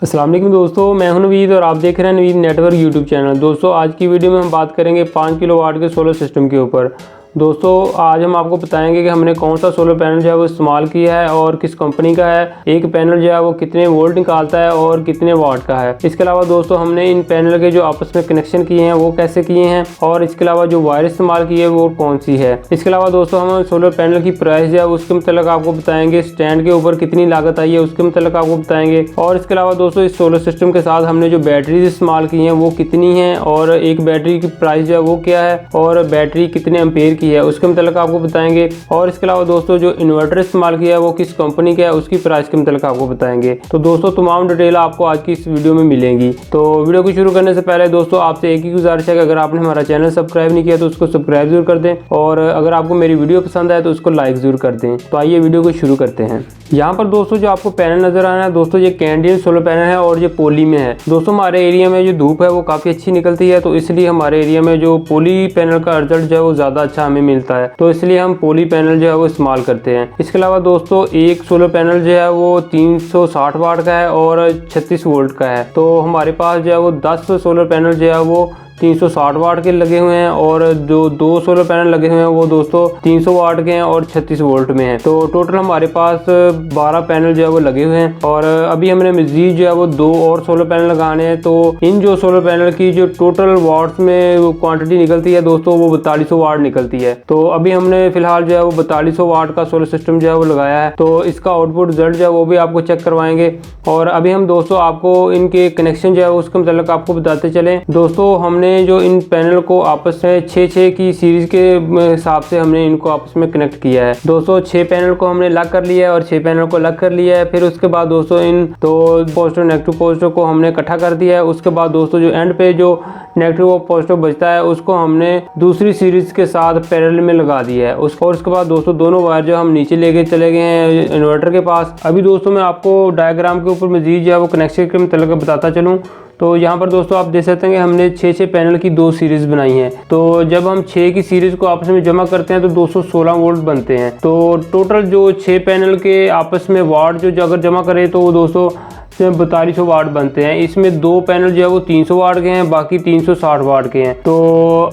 अस्सलाम वालेकुम दोस्तों, मैं हूं नवीद और आप देख रहे हैं नवीद नेटवर्क यूट्यूब चैनल। दोस्तों आज की वीडियो में हम बात करेंगे 5 किलोवाट के सोलर सिस्टम के ऊपर। दोस्तों आज हम आपको बताएंगे कि हमने कौन सा सोलर पैनल जो है वो इस्तेमाल किया है और किस कंपनी का है, एक पैनल जो है वो कितने वोल्ट निकालता है और कितने वाट का है। इसके अलावा दोस्तों हमने इन पैनल के जो आपस में कनेक्शन किए हैं वो कैसे किए हैं और इसके अलावा जो वायर इस्तेमाल की है वो कौन सी है। इसके अलावा दोस्तों हम सोलर पैनल की प्राइस जो है उसके मतलब आपको बताएंगे, स्टैंड के ऊपर कितनी लागत आई है उसके मतलब आपको बताएंगे। और इसके अलावा दोस्तों इस सोलर सिस्टम के साथ हमने जो बैटरीज इस्तेमाल की हैं वो कितनी हैं और एक बैटरी की प्राइस जो है वो क्या है और बैटरी कितने एम्पेयर की है उसके मतलब आपको बताएंगे। और इसके अलावा दोस्तों जो इन्वर्टर इस्तेमाल किया है वो किस कंपनी का है उसकी प्राइस के मतलब आपको बताएंगे। तो दोस्तों तमाम डिटेल आपको आज की इस वीडियो में मिलेंगी। तो वीडियो को शुरू करने से पहले दोस्तों आपसे एक ही गुजारिश है कि अगर आपने हमारा चैनल सब्सक्राइब नहीं किया तो उसको सब्सक्राइब जरूर कर दें और अगर आपको मेरी वीडियो पसंद आए तो उसको लाइक जरूर कर दें। तो आइए वीडियो को शुरू करते हैं। यहाँ पर दोस्तों जो आपको पैनल नजर आ रहा है दोस्तों ये कैनेडियन सोलर पैनल है और ये पोली में है। दोस्तों हमारे एरिया में जो धूप है वो काफ़ी अच्छी निकलती है, तो इसलिए हमारे एरिया में जो पोली पैनल का रिजल्ट जो है वो ज़्यादा अच्छा हमें मिलता है, तो इसलिए हम पोली पैनल जो है वो इस्तेमाल करते हैं। इसके अलावा दोस्तों एक सोलर पैनल जो है वो 360 वाट का है और 36 वोल्ट का है। तो हमारे पास जो है वो 10 सोलर पैनल जो है वो 360 वाट के लगे हुए हैं और जो 2 सोलर पैनल लगे हुए हैं वो दोस्तों 300 वाट के हैं और 36 वोल्ट में हैं। तो टोटल हमारे पास 12 पैनल जो है वो लगे हुए हैं और अभी हमने मजीद जो है वो 2 और सोलर पैनल लगाने हैं। तो इन जो सोलर पैनल की जो टोटल वाट्स में क्वांटिटी निकलती है दोस्तों वो 4200 वाट निकलती है। तो अभी हमने फिलहाल जो है वो 4200 वाट का सोलर सिस्टम जो है वो लगाया है, तो इसका आउटपुट रिजल्ट जो है वो भी आपको चेक करवाएंगे। और अभी हम दोस्तों आपको इनके कनेक्शन जो है उसके मतलब आपको बताते चलें। दोस्तों हमने जो इन पैनल को आपस में 6-6 की सीरीज के हिसाब से हमने इनको आपस में कनेक्ट किया है। दोस्तों 6 पैनल को हमने अलग कर लिया है और 6 पैनल को अलग कर लिया है। फिर उसके बाद दोस्तों इन दो पॉजिटिव नेगेटिव पॉजिटिव को हमने इकट्ठा कर दिया है। उसके बाद दोस्तों जो एंड पे जो नेगेटिव और पॉजिटिव बचता है उसको हमने दूसरी सीरीज के साथ पैरेलल में लगा दिया है। उसके बाद दोस्तों दोनों वायर जो हम नीचे लेके चले गए हैं इन्वर्टर के पास। अभी दोस्तों मैं आपको डायग्राम के ऊपर मजीद जो है वो कनेक्शन के मतलब बताता चलूँ। तो यहाँ पर दोस्तों आप देख सकते हैं कि हमने 6-6 पैनल की 2 सीरीज बनाई हैं। तो जब हम 6 की सीरीज को आपस में जमा करते हैं तो 216 वोल्ट बनते हैं। तो टोटल जो 6 पैनल के आपस में वाट जो अगर जमा करें तो वो दोस्तों 4200 वाट बनते हैं। इसमें 2 पैनल जो है वो 300 वाट के हैं, बाकी 360 वाट के हैं। तो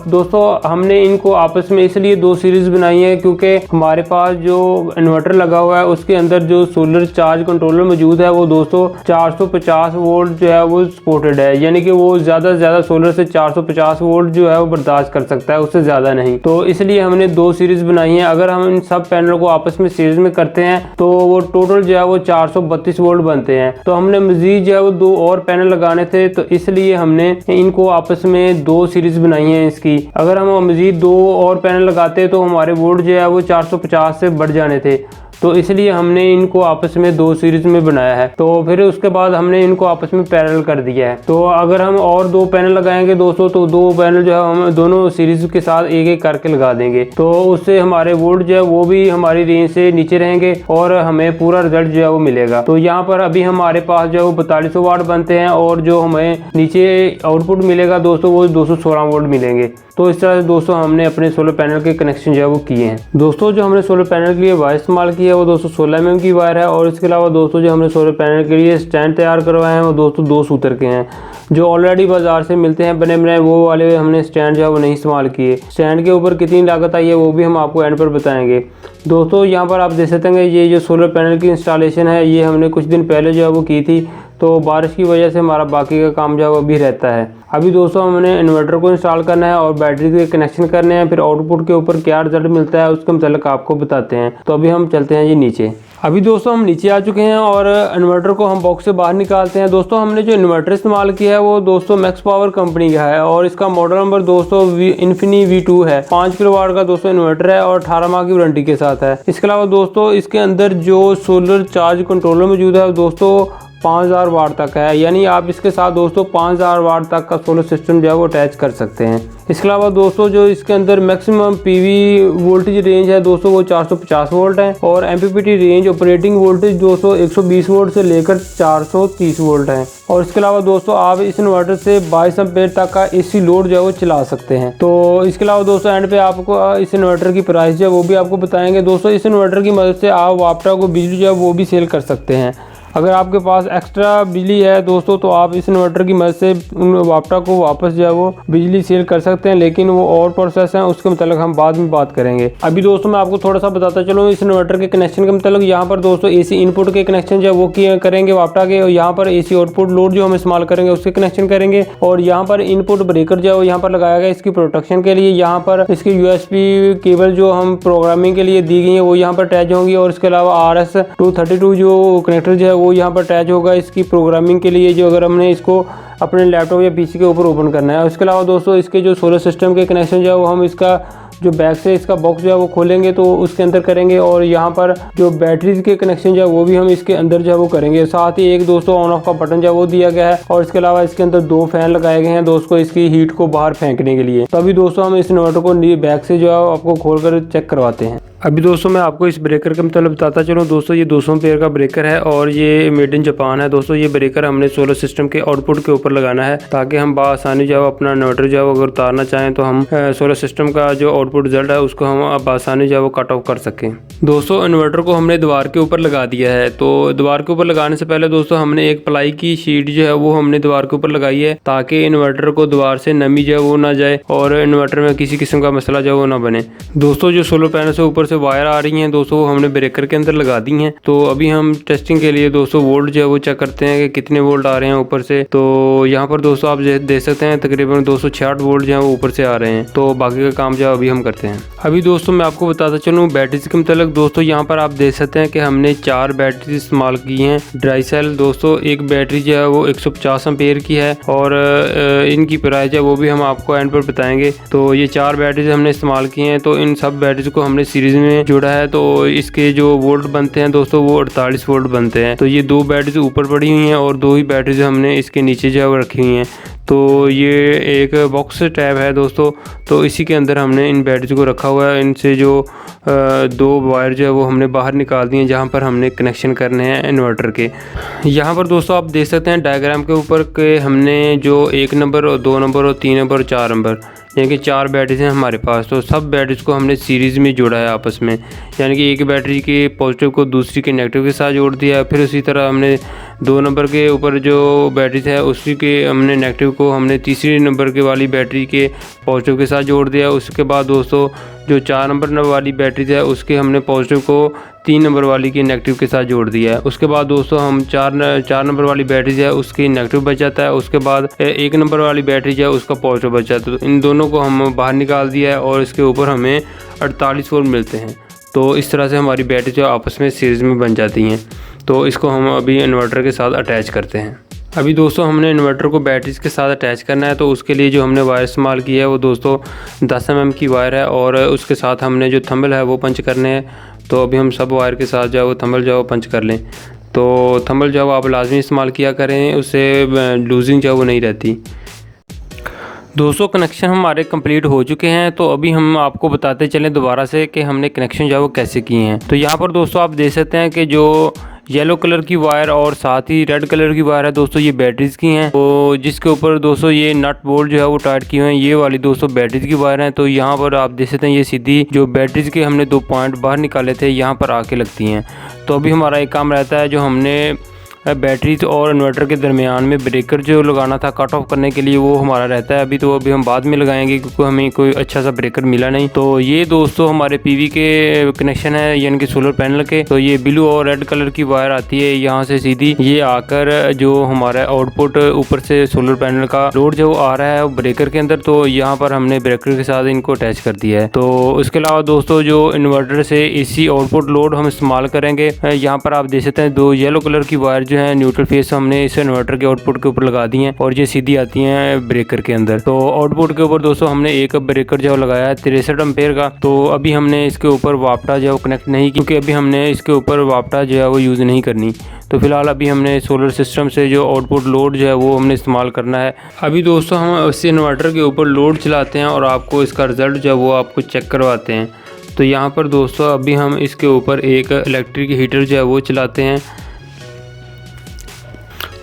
दोस्तों हमने इनको आपस में इसलिए 2 सीरीज बनाई है क्योंकि हमारे पास जो इन्वर्टर लगा हुआ है उसके अंदर जो सोलर चार्ज कंट्रोलर मौजूद है वो दोस्तों 450 वोल्ट जो है वो सपोर्टेड है, यानी कि वो ज़्यादा से ज़्यादा सोलर से 450 वोल्ट जो है वो बर्दाश्त कर सकता है, उससे ज़्यादा नहीं। तो इसलिए हमने 2 सीरीज बनाई है। अगर हम इन सब पैनल को आपस में सीरीज में करते हैं तो वो टोटल जो है वो 432 वोल्ट बनते हैं। तो हमने मजीद जो है वो 2 और पैनल लगाने थे, तो इसलिए हमने इनको आपस में 2 सीरीज बनाई है इसकी। अगर हम मजीद 2 और पैनल लगाते तो हमारे वोल्ट जो है वो 450 से बढ़ जाने थे, तो इसलिए हमने इनको आपस में 2 सीरीज में बनाया है। तो फिर उसके बाद हमने इनको आपस में पैरेलल कर दिया है। तो अगर हम और 2 पैनल लगाएंगे दोस्तों तो 2 पैनल जो है हम दोनों सीरीज के साथ एक एक करके लगा देंगे, तो उससे हमारे वोल्ट जो है वो भी हमारी रेंज से नीचे रहेंगे और हमें पूरा रिजल्ट जो है वो मिलेगा। तो यहाँ पर अभी हमारे पास जो है वो 4200 वाट बनते हैं और जो हमें नीचे आउटपुट मिलेगा दोस्तों वो 216 वोल्ट मिलेंगे। तो इस तरह से दोस्तों हमने अपने सोलर पैनल के कनेक्शन जो है वो किए हैं। दोस्तों जो हमने सोलर पैनल के लिए वायर इस्तेमाल की है वो दोस्तों 16 mm की वायर है और इसके अलावा दोस्तों जो हमने सोलर पैनल के लिए स्टैंड तैयार करवाए हैं वो दोस्तों 2 सूत्र के हैं। जो ऑलरेडी बाजार से मिलते हैं बने बनाए वो वाले हमने स्टैंड जो है वो नहीं इस्तेमाल किए। स्टैंड के ऊपर कितनी लागत आई है वो भी हम आपको एंड पर बताएंगे। दोस्तों यहाँ पर आप देख सकते हैं ये जो सोलर पैनल की इंस्टॉलेशन है ये हमने कुछ दिन पहले जो है वो की थी, तो बारिश की वजह से हमारा बाकी का काम जो है वो भी रहता है। अभी दोस्तों हमने इन्वर्टर को इंस्टॉल करना है और बैटरी के कनेक्शन करने हैं, फिर आउटपुट के ऊपर क्या रिजल्ट मिलता है उसके मतलब आपको बताते हैं। तो अभी हम चलते हैं जी नीचे। अभी दोस्तों हम नीचे आ चुके हैं और इन्वर्टर को हम बॉक्स से बाहर निकालते हैं। दोस्तों हमने जो इन्वर्टर इस्तेमाल किया है वो दोस्तों मैक्स पावर कंपनी का है और इसका मॉडल नंबर दोस्तों इन्फिनी V2 है। 5 किलोवाट का दोस्तों इन्वर्टर है और 18 माह की वारंटी के साथ है। इसके अलावा दोस्तों इसके अंदर जो सोलर चार्ज कंट्रोलर मौजूद है दोस्तों 5000 वाट तक है, यानी आप इसके साथ दोस्तों 5000 वाट तक का सोलर सिस्टम जो है वो अटैच कर सकते हैं। इसके अलावा दोस्तों जो इसके अंदर मैक्सिमम पीवी वोल्टेज रेंज है दोस्तों वो 450 वोल्ट है और एमपीपीटी रेंज ऑपरेटिंग वोल्टेज दोस्तों 120 वोल्ट से लेकर 430 वोल्ट है। और इसके अलावा दोस्तों आप इस इन्वर्टर से 22 एम्पेयर तक का एसी लोड जो है वो चला सकते हैं। तो इसके अलावा दोस्तों एंड पे आपको इस इन्वर्टर की प्राइस जो है वो भी आपको बताएंगे। दोस्तों इस इन्वर्टर की मदद से आप वापटा को बिजली जो है वो भी सेल कर सकते हैं। अगर आपके पास एक्स्ट्रा बिजली है दोस्तों तो आप इस इन्वर्टर की मदद से उन वापटा को वापस जो है वो बिजली सेल कर सकते हैं, लेकिन वो और प्रोसेस है, उसके मतलब हम बाद में बात करेंगे। अभी दोस्तों मैं आपको थोड़ा सा बताता चलूँ इस इन्वर्टर के कनेक्शन के मतलब। यहाँ पर दोस्तों AC इनपुट के कनेक्शन जो है वो करेंगे वापटा के, और यहाँ पर AC आउटपुट लोड जो हम इस्तेमाल करेंगे उसके कनेक्शन करेंगे, और यहाँ पर इनपुट ब्रेकर जो है यहाँ पर लगाया गया इसकी प्रोटेक्शन के लिए। यहाँ पर इसकी USB केबल जो हम प्रोग्रामिंग के लिए दी गई है वो यहाँ पर अटैच होंगी, और इसके अलावा RS-232 जो कनेक्टर जो है वो यहाँ पर अटैच होगा इसकी प्रोग्रामिंग के लिए, जो अगर हमने इसको अपने लैपटॉप या PC के ऊपर ओपन करना है। उसके अलावा दोस्तों इसके जो सोलर सिस्टम के कनेक्शन जो है वो हम इसका जो बैक से इसका बॉक्स जो है वो खोलेंगे तो उसके अंदर करेंगे, और यहाँ पर जो बैटरीज के कनेक्शन जो है वो भी हम इसके अंदर जो है वो करेंगे। साथ ही एक दोस्तों ऑन ऑफ का बटन जो है वो दिया गया है, और इसके अलावा इसके अंदर 2 फैन लगाए गए हैं दोस्तों इसकी हीट को बाहर फेंकने के लिए। तो अभी दोस्तों हम इस इन्वर्टर को बैक से जो है आपको खोल कर चेक करवाते हैं। अभी दोस्तों मैं आपको इस ब्रेकर का मतलब बताता चलूँ दोस्तों। ये 200 एम्पीयर का ब्रेकर है और ये मेड इन जापान है दोस्तों। ये ब्रेकर हमने सोलर सिस्टम के आउटपुट के ऊपर लगाना है ताकि हम बआसानी जो है अपना इन्वर्टर जो है अगर उतारना चाहें तो हम सोलर सिस्टम का जो आउटपुट रिजल्ट है उसको हम बआसानी जो है वो कट ऑफ कर सकें। दोस्तों इन्वर्टर को हमने दीवार के ऊपर लगा दिया है, तो दीवार के ऊपर लगाने से पहले दोस्तों हमने एक प्लाई की शीट जो है वो हमने दीवार के ऊपर लगाई है ताकि इन्वर्टर को दीवार से नमी जो है वो ना जाए और इन्वर्टर में किसी किस्म का मसला जो है वो ना बने। दोस्तों जो सोलर पैनल से ऊपर से वायर आ रही हैं दोस्तों वो हमने ब्रेकर के अंदर लगा दी हैं। तो अभी हम टेस्टिंग के लिए दोस्तों वोल्ट जो है वो चेक करते हैं कि कितने वोल्ट आ रहे हैं ऊपर से। तो यहाँ पर दोस्तों आप देख सकते हैं तकरीबन 266 वोल्ट जो है वो ऊपर से आ रहे हैं। तो बाकी का काम जो है अभी हम करते हैं। अभी दोस्तों मैं आपको बताता चलूँ बैटरीज के मतलब दोस्तों। यहाँ पर आप देख सकते हैं कि हमने 4 बैटरी इस्तेमाल की हैं ड्राई सेल दोस्तों। एक बैटरी जो है वो 150 एम्पीयर की है और इनकी प्राइस है वो भी हम आपको एंड पर बताएंगे। तो ये 4 बैटरीज हमने इस्तेमाल की हैं। तो इन सब बैटरीज को हमने सीरीज में जोड़ा है, तो इसके जो वोल्ट बनते हैं दोस्तों वो 48 वोल्ट बनते हैं। तो ये 2 बैटरीज ऊपर पड़ी हुई हैं और 2 ही बैटरीज हमने इसके नीचे जो है वो रखी हुई हैं। तो ये एक बॉक्स टैब है दोस्तों, तो इसी के अंदर हमने इन बैटरीज को रखा हुआ है। इनसे जो 2 वायर जो है वो हमने बाहर निकाल दिए जहाँ पर हमने कनेक्शन करने हैं इन्वर्टर के। यहाँ पर दोस्तों आप देख सकते हैं डायग्राम के ऊपर के हमने जो 1 नंबर और 2 नंबर और 3 नंबर और 4 नंबर यानी कि 4 बैटरीज हैं हमारे पास। तो सब बैटरीज को हमने सीरीज़ में जोड़ा है आपस में, यानी कि एक बैटरी के पॉजिटिव को दूसरी के नेगेटिव के साथ जोड़ दिया। फिर उसी तरह हमने 2 नंबर के ऊपर जो बैटरीज है उसी के हमने नेगेटिव को हमने तीसरी नंबर के वाली बैटरी के पॉजिटिव के साथ जोड़ दिया। उसके बाद दोस्तों जो 4 नंबर वाली बैटरीज है उसके हमने पॉजिटिव को 3 नंबर वाली के नेगेटिव के साथ जोड़ दिया है। उसके बाद दोस्तों हम 4 नंबर वाली बैटरी है उसकी नेगेटिव बच जाता है। उसके बाद 1 नंबर वाली बैटरी है उसका पॉजिटिव बच जाता है। तो इन दोनों को हम बाहर निकाल दिया है और इसके ऊपर हमें 48 वोल्ट मिलते हैं। तो इस तरह से हमारी बैटरी जो आपस में सीरीज़ में बन जाती हैं। तो इसको हम अभी इन्वर्टर के साथ अटैच करते हैं। अभी दोस्तों हमने इन्वर्टर को बैटरीज के साथ अटैच करना है, तो उसके लिए जो हमने वायर इस्तेमाल की है वो दोस्तों 10 mm की वायर है और उसके साथ हमने जो थंबल है वो पंच करने हैं। तो अभी हम सब वायर के साथ जो है वो थंबल जो है वो पंच कर लें। तो थंबल जो है वो आप लाजमी इस्तेमाल किया करें, उससे लूजिंग जो है वो नहीं रहती। दोस्तों कनेक्शन हमारे कंप्लीट हो चुके हैं। तो अभी हम आपको बताते चलें दोबारा से कि हमने कनेक्शन जो है वो कैसे किए हैं। तो यहाँ पर दोस्तों आप देख सकते हैं कि जो येलो कलर की वायर और साथ ही रेड कलर की वायर है दोस्तों ये बैटरीज की हैं। तो जिसके ऊपर दोस्तों ये नट बोल्ट जो है वो टाइट किए हुए हैं, ये वाली दोस्तों बैटरीज की वायर हैं। तो यहाँ पर आप देख सकते हैं ये सीधी जो बैटरीज के हमने 2 पॉइंट बाहर निकाले थे यहाँ पर आके लगती हैं। तो अभी हमारा एक काम रहता है जो हमने बैटरीज और इन्वर्टर के दरमियान में ब्रेकर जो लगाना था कट ऑफ करने के लिए वो हमारा रहता है। अभी तो अभी हम बाद में लगाएंगे क्योंकि हमें कोई अच्छा सा ब्रेकर मिला नहीं। तो ये दोस्तों हमारे PV के कनेक्शन है यानी कि सोलर पैनल के। तो ये ब्लू और रेड कलर की वायर आती है यहाँ से सीधी, ये आकर जो हमारा आउटपुट ऊपर से सोलर पैनल का लोड जो आ रहा है ब्रेकर के अंदर, तो यहाँ पर हमने ब्रेकर के साथ इनको अटैच कर दिया है। तो उसके अलावा दोस्तों जो इन्वर्टर से AC आउटपुट लोड हम इस्तेमाल करेंगे, यहाँ पर आप देख सकते हैं 2 येलो कलर की वायर जो है न्यूट्रल फेस हमने इस इन्वर्टर के आउटपुट के ऊपर लगा दी हैं और ये सीधी आती हैं ब्रेकर के अंदर। तो आउटपुट के ऊपर दोस्तों हमने एक ब्रेकर जो लगाया है 63 एम्पेयर का। तो अभी हमने इसके ऊपर वापटा जो कनेक्ट नहीं की क्योंकि अभी हमने इसके ऊपर वापटा जो है वो यूज़ नहीं करनी। तो फिलहाल अभी हमने सोलर सिस्टम से जो आउटपुट लोड जो है वो हमने इस्तेमाल करना है। अभी दोस्तों हम इस इन्वर्टर के ऊपर लोड चलाते हैं और आपको इसका रिज़ल्ट जो है वो आपको चेक करवाते हैं। तो यहाँ पर दोस्तों अभी हम इसके ऊपर एक इलेक्ट्रिक हीटर जो है वो चलाते हैं।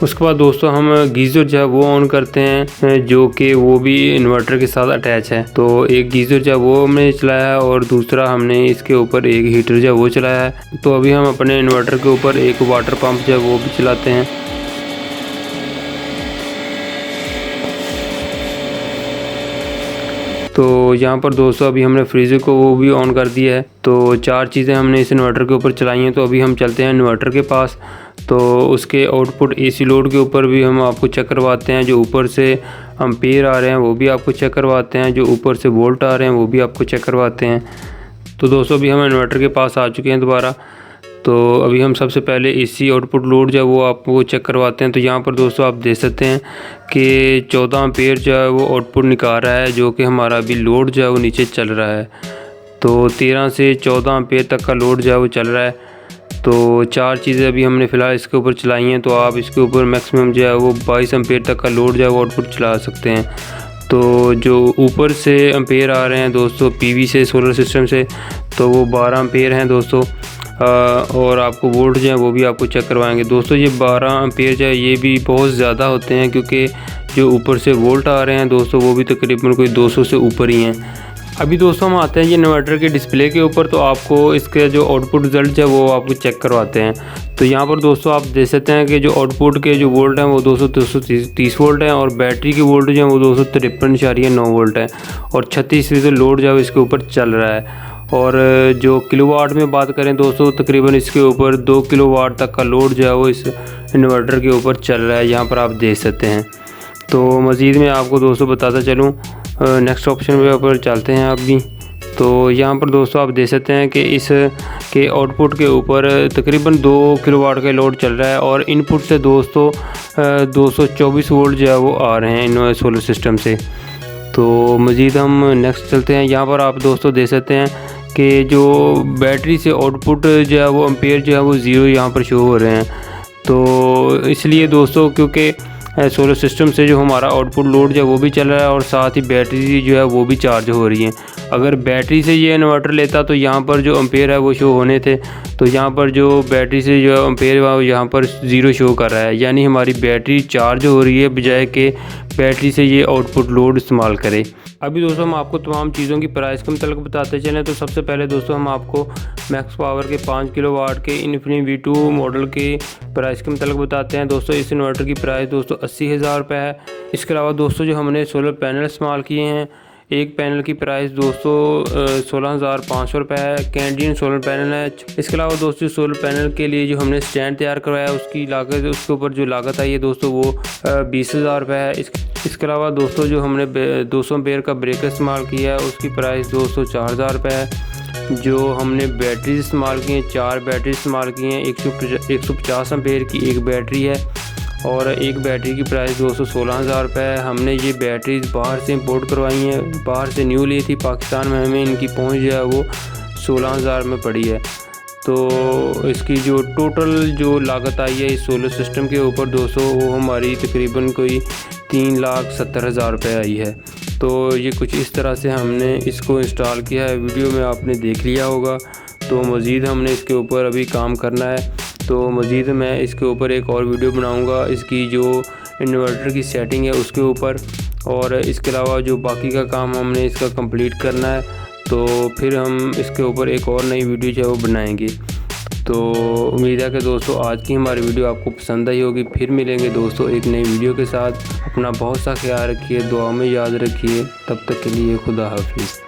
उसके बाद दोस्तों हम गीज़र जो है वो ऑन करते हैं, जो कि वो भी इन्वर्टर के साथ अटैच है। तो एक गीज़र जो है वो हमने चलाया है और दूसरा हमने इसके ऊपर एक हीटर जो है वो चलाया है। तो अभी हम अपने इन्वर्टर के ऊपर एक वाटर पंप जो है वो भी चलाते हैं। तो यहाँ पर दोस्तों अभी हमने फ्रीज़र को वो भी ऑन कर दिया है। तो 4 चीज़ें हमने इस इन्वर्टर के ऊपर चलाई हैं। तो अभी हम चलते हैं इन्वर्टर के पास। तो उसके आउटपुट एसी लोड के ऊपर भी हम आपको चेक करवाते हैं। जो ऊपर से एम्पीयर आ रहे हैं वो भी आपको चेक करवाते हैं। जो ऊपर से वोल्ट आ रहे हैं वो भी आपको चेक करवाते हैं। तो दोस्तों अभी हम इन्वर्टर के पास आ चुके हैं दोबारा। तो अभी हम सबसे पहले एसी आउटपुट लोड जो है वो आपको चेक करवाते हैं। तो यहाँ पर दोस्तों आप देख सकते हैं कि 14 एम्पीयर जो है वो आउटपुट निकाल रहा है, जो कि हमारा अभी लोड जो है वो नीचे चल रहा है। तो 13 से 14 एम्पीयर तक का लोड जो है वो चल रहा है। तो 4 चीज़ें अभी हमने फ़िलहाल इसके ऊपर चलाई हैं। तो आप इसके ऊपर मैक्सिमम जो है वो 22 एम्पीयर तक का लोड जो है वो आउटपुट चला सकते हैं। तो जो ऊपर से एम्पीयर आ रहे हैं दोस्तों पीवी से, सोलर सिस्टम से, तो वो 12 एम्पीयर हैं दोस्तों। और आपको वोल्ट जो है वो भी आपको चेक करवाएंगे। दोस्तों ये 12 एम्पीयर जो है ये भी बहुत ज़्यादा होते हैं, क्योंकि जो ऊपर से वोल्ट आ रहे हैं दोस्तों वो भी तकरीबन कोई 200 से ऊपर ही हैं। अभी दोस्तों हम आते हैं ये इन्वर्टर के डिस्प्ले के ऊपर। तो आपको इसके जो आउटपुट रिजल्ट है वो आपको चेक करवाते हैं। तो यहाँ पर दोस्तों आप देख सकते हैं कि जो आउटपुट के जो वोल्ट हैं वो 230 वोल्ट हैं और बैटरी के वोल्ट जो है वो 253.9 वोल्ट है और 36% लोड जो है इसके ऊपर चल रहा है। और जो किलोवाट में बात करें दोस्तों, तकरीबन इसके ऊपर 2 किलोवाट तक का लोड जो है वो इस इन्वर्टर के ऊपर चल रहा है, यहाँ पर आप देख सकते हैं। तो मज़ीद मैं आपको दोस्तों बताता चलूँ, नेक्स्ट ऑप्शन पे ऊपर चलते हैं आप भी। तो यहाँ पर दोस्तों आप देख सकते हैं कि इस के आउटपुट के ऊपर तकरीबन 2 किलोवाट का लोड चल रहा है और इनपुट से दोस्तों 224 वोल्ट जो है वो आ रहे हैं इन सोलर सिस्टम से। तो मज़ीद हम नेक्स्ट चलते हैं। यहाँ पर आप दोस्तों देख सकते हैं कि जो बैटरी से आउटपुट जो है वो एम्पीयर जो है वो 0 यहाँ पर शो हो रहे हैं। तो इसलिए दोस्तों क्योंकि सोलर सिस्टम से जो हमारा आउटपुट लोड जो है वो भी चल रहा है और साथ ही बैटरी जो है वो भी चार्ज हो रही है। अगर बैटरी से ये इन्वर्टर लेता तो यहाँ पर जो एम्पीयर है वो शो होने थे। तो यहाँ पर जो बैटरी से जो एम्पीयर है वो यहाँ पर 0 शो कर रहा है, यानी हमारी बैटरी चार्ज हो रही है बजाय कि बैटरी से ये आउटपुट लोड इस्तेमाल करे। अभी दोस्तों हम आपको तमाम चीज़ों की प्राइस के मतलब बताते चलें। तो सबसे पहले दोस्तों हम आपको मैक्स पावर के 5 किलोवाट के इन्फिनी V2 मॉडल की प्राइस के मतलब बताते हैं। दोस्तों इस इन्वर्टर की प्राइस दोस्तों 80,000 रुपये है। इसके अलावा दोस्तों जो हमने सोलर पैनल इस्तेमाल किए हैं, एक पैनल की प्राइस दोस्तों 16,500 रुपये है। कैनेडियन सोलर पैनल है। इसके अलावा दोस्तों सोलर पैनल के लिए जो हमने स्टैंड तैयार करवाया उसकी लागत, उसके ऊपर जो लागत आई है दोस्तों वो 20,000 रुपये है। इसके अलावा दोस्तों जो हमने 200 एम्पीयर का ब्रेकर इस्तेमाल किया है उसकी प्राइस दोस्तों 4,000 रुपये है। जो हमने बैटरी इस्तेमाल की हैं, 4 बैटरी इस्तेमाल की हैं, 150 एम्पीयर की एक बैटरी है और एक बैटरी की प्राइस दोस्तों 16,000 रुपये है। हमने ये बैटरीज बाहर से इंपोर्ट करवाई हैं, बाहर से न्यू ली थी पाकिस्तान में। हमें इनकी पहुंच जो है वो 16,000 में पड़ी है। तो इसकी जो टोटल जो लागत आई है इस सोलर सिस्टम के ऊपर दोस्तों वो हमारी तकरीबन कोई 3,70,000 रुपये आई है। तो ये कुछ इस तरह से हमने इसको इंस्टॉल किया है। वीडियो में आपने देख लिया होगा। तो मज़ीद हमने इसके ऊपर अभी काम करना है। तो मज़ीद मैं इसके ऊपर एक और वीडियो बनाऊंगा इसकी जो इन्वर्टर की सेटिंग है उसके ऊपर, और इसके अलावा जो बाकी का काम हमने इसका कंप्लीट करना है। तो फिर हम इसके ऊपर एक और नई वीडियो जो है वो बनाएंगे। तो उम्मीद है कि दोस्तों आज की हमारी वीडियो आपको पसंद आई होगी। फिर मिलेंगे दोस्तों एक नई वीडियो के साथ। अपना बहुत सा ख्याल रखिए, दुआ में याद रखिए। तब तक के लिए खुदा हाफिज़।